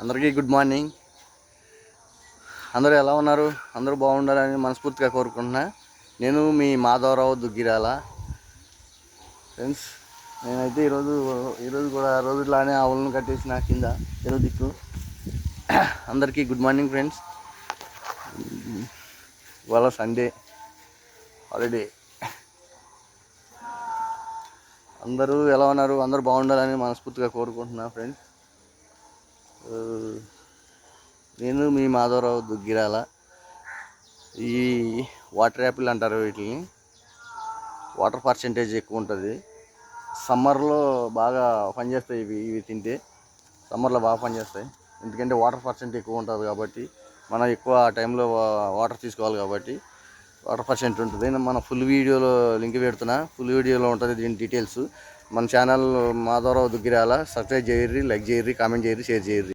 అందరికీ good morning. అందరూ ఎలా ఉన్నారు? అందరూ బాగుండాలని మనస్ఫూర్తిగా కోరుకుంటున్నా. నేను మీ మాధవరావు దుగ్గిరాల. ఫ్రెండ్స్, నేనైతే ఈరోజు కూడా రోజులానే ఆవులను కట్టేసిన కింద ఎరువు దిక్కు. అందరికీ గుడ్ మార్నింగ్ ఫ్రెండ్స్. ఇవాళ సండే హాలిడే. అందరూ ఎలా ఉన్నారు? అందరూ బాగుండాలని మనస్ఫూర్తిగా కోరుకుంటున్నా ఫ్రెండ్స్. నేను మీ మాధవరావు దుగ్గిరాల. ఈ వాటర్ యాపిల్ అంటారు వీటిని. వాటర్ పర్సెంటేజ్ ఎక్కువ ఉంటుంది. సమ్మర్లో బాగా పనిచేస్తాయి ఇవి తింటే. సమ్మర్లో బాగా పనిచేస్తాయి, ఎందుకంటే వాటర్ పర్సెంట్ ఎక్కువ ఉంటుంది కాబట్టి. మనం ఎక్కువ టైంలో వాటర్ తీసుకోవాలి కాబట్టి వాటర్ పర్సెంట్ ఉంటుంది. మన ఫుల్ వీడియోలో లింక్ పెడుతున్నా. ఫుల్ వీడియోలో ఉంటుంది దీని డీటెయిల్స్. మన ఛానల్ మాధవరావు దుగ్గిరాల. సబ్స్క్రైబ్ చేయర్రి, లైక్ చేయర్రి, కామెంట్ చేయర్రి, షేర్ చేయర్రి.